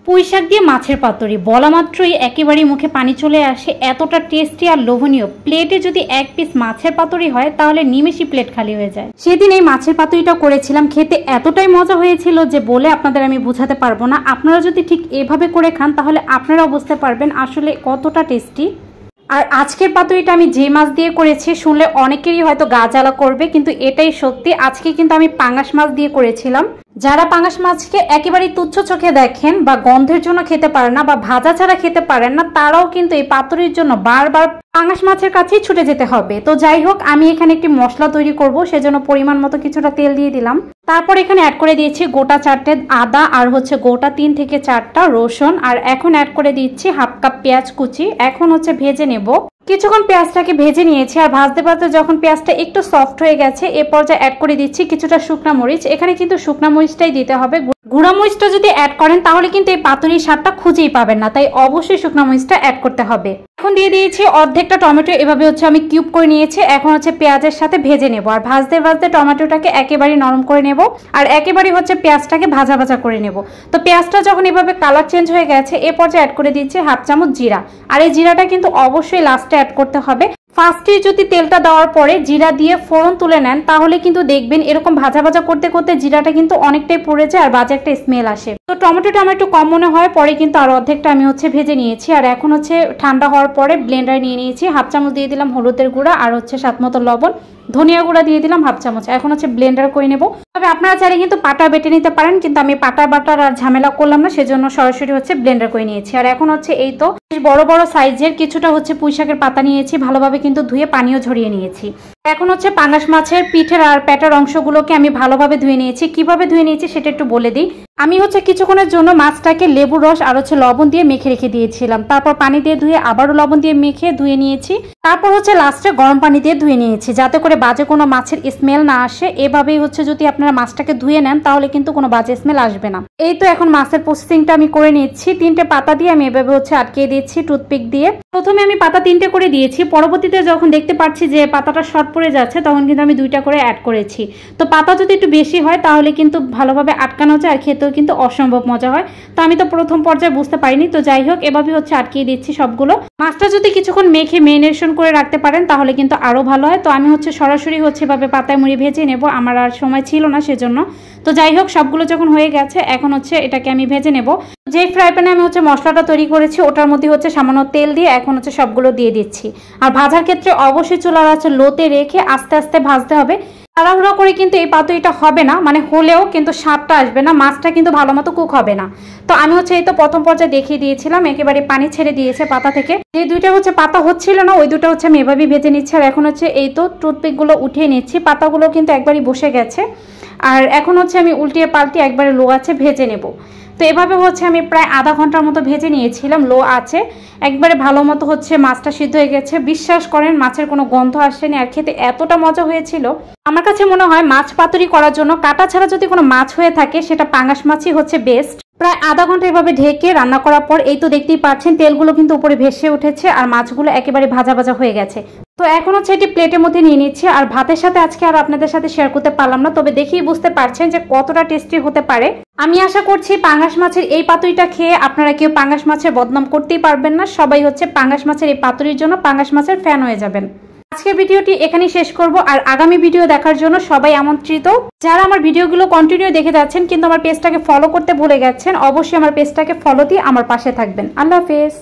পুঁইশাক দিয়ে মাছের পাতুরি বলা মাত্রই একেবারেই মুখে পানি চলে আসে, এতটা টেস্টি আর লোভনীয়। প্লেটে যদি এক পিস মাছের পাতুরি হয় তাহলে নিমেষেই প্লেট খালি হয়ে যায়। সেদিন এই মাছের পাতুরিটা করেছিলাম, খেতে এতটাই মজা হয়েছিল যে বলে আপনাদের আমি বোঝাতে পারবো না। আপনারা যদি ঠিক এভাবে করে খান তাহলে আপনারাও বুঝতে পারবেন আসলে কতটা টেস্টি। আর আজকের পাতুরিটা আমি যে মাছ দিয়ে করেছি শুনলে অনেকেরই হয়তো গা জ্বালা করবে, কিন্তু এটাই সত্যি। আজকে কিন্তু আমি পাঙ্গাস মাছ দিয়ে করেছিলাম। যারা পাঙ্গাস মাছকে একেবারেই তুচ্ছ চোখে দেখেন বা গন্ধের জন্য খেতে পারেন না বা ভাজা ছাড়া খেতে পারেন না, তারাও কিন্তু এই পাতুরির জন্য বারবার পাঙ্গাস মাছের কাছেই ছুটে যেতে হবে। তো যাই হোক, আমি এখানে একটি মশলা তৈরি করব, সেজন্য পরিমাণ মতো কিছুটা তেল দিয়ে দিলাম। তারপর এখানে অ্যাড করে দিয়েছি গোটা 4টে আদা আর গোটা 3 থেকে 4টা রসুন। আর এখন অ্যাড করে দিচ্ছি হাফ কাপ পেঁয়াজ কুচি। এখন ভেজে নেব। কিছুক্ষণ পেঁয়াজটাকে ভেজে নিয়েছি, আর ভাজতে ভাজতে যখন পেঁয়াজটা একটু সফট হয়ে গেছে এ পর্যায়ে অ্যাড করে দিচ্ছি কিছুটা শুকনা মরিচ। এখানে কিন্তু শুকনা মরিচটাই দিতে হবে, গুঁড়া মরিচটা যদি অ্যাড করেন তাহলে কিন্তু এই পাতুরির স্বাদটা খুঁজেই পাবেন না, তাই অবশ্যই শুকনা মরিচটা অ্যাড করতে হবে। এখন দিয়ে দিয়েছি অর্ধেকটা টমেটো, এভাবে আমি কিউব করে নিয়েছি। এখন পেঁয়াজের সাথে ভেজে নেব, আর ভাজতে ভাজতে টমেটোটাকে একেবারে নরম করে নেব, আর একেবারে পেঁয়াজটাকে ভাজা ভাজা করে নেব। তো পেঁয়াজটা যখন এভাবে কালার চেঞ্জ হয়ে গেছে এ পর্যায়ে অ্যাড করে দিচ্ছি হাফ চামচ জিরা। আর এই জিরাটা কিন্তু অবশ্যই লাস্টে অ্যাড করতে হবে। ফার্স্টে যদি তেলটা দেওয়ার পরে জিরা দিয়ে ফোড়ন তুলে নেন তাহলে কিন্তু দেখবেন এরকম ভাজা ভাজা করতে করতে জিরাটা কিন্তু অনেকটাই পড়ে যায় আর বাজে একটা স্মেল আসে। তো টমেটোটা আমার একটু কম মনে হয়, পরে কিন্তু আর অর্ধেকটা আমি ভেজে নিয়েছি। আর এখন ঠান্ডা হওয়ার পরে ব্লেন্ডারে নিয়ে নিয়েছি। হাফ চামচ দিয়ে দিলাম হলুদের গুঁড়া, আর স্বাদ মতো লবণ, ধনিয়া গুঁড়া দিয়ে দিলাম হাফ চামচ। এখন ব্লেন্ডার করে নেব। তবে আপনারা চাইলে কিন্তু পাটা বেটে নিতে পারেন, কিন্তু আমি পাটা বাটার আর ঝামেলা করলাম না, সেজন্য সরাসরি ব্লেন্ডার করে নিয়েছি। আর এখন এই তো বড় বড় সাইজের কিছুটা পুঁইশাকের পাতা নিয়েছি, ভালোভাবে কিন্তু ধুয়ে পানিও ঝরিয়ে নিয়েছি। এখন পাঙ্গাস মাছের পিঠের আর পেটার অংশগুলোকে আমি ভালোভাবে ধুয়ে নিয়েছি। কিভাবে ধুয়ে নিয়েছি সেটা একটু বলে দিই। আমি কিছুক্ষণের জন্য মাছটাকে লেবু রস আর লবণ দিয়ে মেখে রেখে দিয়েছিলাম। তারপর পানি দিয়ে ধুয়ে আবারও লবণ দিয়ে মেখে ধুয়ে নিয়েছি। তারপর লাস্টে গরম পানি দিয়ে ধুয়ে নিয়েছি, যাতে করে বাজে কোনো মাছের স্মেল না আসে। এভাবেই যদি আপনারা মাছটাকে ধুয়ে নেন তাহলে কিন্তু কোনো বাজে স্মেল আসবে না। এই তো এখন মাছের প্রসেসিংটা আমি করে নিচ্ছি। 3টে পাতা দিয়ে আমি এভাবে আটকে দিচ্ছি টুথপিক দিয়ে। প্রথমে আমি পাতা 3টে করে দিয়েছি, পরবর্তীতে যখন দেখতে পাচ্ছি যে পাতাটা শর্ট পড়ে যাচ্ছে তখন কিন্তু আমি 2টা করে অ্যাড করেছি। তো পাতা যদি একটু বেশি হয় তাহলে কিন্তু ভালোভাবে আটকানো যায় আর খেতেও কিন্তু অসম্ভব মজা হয়। তো আমি তো প্রথম পর্যায়ে বুঝতে পারিনি। তো যাই হোক, এভাবে আটকিয়ে দিচ্ছি সবগুলো। মাছটা যদি কিছুক্ষণ মেখে মেরিনেশন করে রাখতে পারেন তাহলে কিন্তু আরো ভালো হয়। তো আমি সরাসরি এভাবে পাতায় মুড়ি ভেজে নেব, আমার আর সময় ছিল না সেজন্য। তো যাই হোক, সবগুলো যখন হয়ে গেছে এখন এটাকে আমি ভেজে নেব। যে ফ্রাই প্যানে আমি মশলাটা তৈরি করেছি ওটার মধ্যে সামান্য তেল দিয়ে এখন সবগুলো দিয়ে দিচ্ছি। আর ভাজার ক্ষেত্রে অবশ্যই চুলার আঁচ লোতে রেখে আস্তে আস্তে ভাজতে হবে। তাড়াহুড়ো করে কিন্তু এই পাতুরিটা হবে না, মানে হলেও কিন্তু স্বাদটা আসবে না, মাছটা কিন্তু ভালো মতো কুক হবে না। তো আমি এই তো প্রথম পর্যায়ে দেখিয়ে দিয়েছিলাম, একেবারে পানি ছেড়ে দিয়েছে পাতা থেকে। যে 2টা পাতা হচ্ছিল না ওই 2টা আমি এভাবেই ভেজে নিচ্ছি। আর এখন এই তো টুথপিক গুলো উঠিয়ে নিচ্ছি, পাতাগুলো কিন্তু একবারই বসে গেছে। আর এখন আমি উল্টিয়ে পাল্টিয়ে একবারে লো আছে ভেজে নেব। তো এভাবে আমি প্রায় আধা ঘন্টার মতো ভেজে নিয়েছিলাম লো আছে। একবারে ভালো মতো মাছটা সিদ্ধ হয়ে গেছে। বিশ্বাস করেন মাছের কোনো গন্ধ আসেনি, আর খেতে এতটা মজা হয়েছিল। আমার কাছে মনে হয় মাছ পাতুরি করার জন্য কাটা ছাড়া যদি কোনো মাছ হয়ে থাকে সেটা পাঙ্গাস মাছই বেস্ট। প্রায় আধা ঘন্টা এভাবে ঢেকে রান্না করার পর এই তো দেখতেই পাচ্ছেন তেলগুলো কিন্তু উপরে ভেসে উঠেছে আর মাছগুলো একেবারে ভাজা ভাজা হয়ে গেছে। তো এখন এটি প্লেটের মধ্যে নিয়ে নিচ্ছি। আর ভাতের সাথে আজকে আর আপনাদের সাথে শেয়ার করতে পারলাম না, তবে দেখেই বুঝতে পারছেন যে কতটা টেস্টি হতে পারে। আমি আশা করছি পাঙ্গাস মাছের এই পাতুরিটা খেয়ে আপনারা কেউ পাঙ্গাস মাছের বদনাম করতেই পারবেন না। সবাই পাঙ্গাস মাছের এই পাতুরির জন্য পাঙ্গাস মাছের ফ্যান হয়ে যাবেন। আজকের ভিডিওটি এখানেই শেষ করব, আর আগামী ভিডিও দেখার জন্য সবাই আমন্ত্রিত। যারা আমার ভিডিওগুলো কন্টিনিউ দেখে যাচ্ছেন কিন্তু আমার পেজটাকে ফলো করতে ভুলে গেছেন, অবশ্যই আমার পেজটাকে ফলো দিয়ে আমার পাশে থাকবেন। আল্লাহ হাফেজ।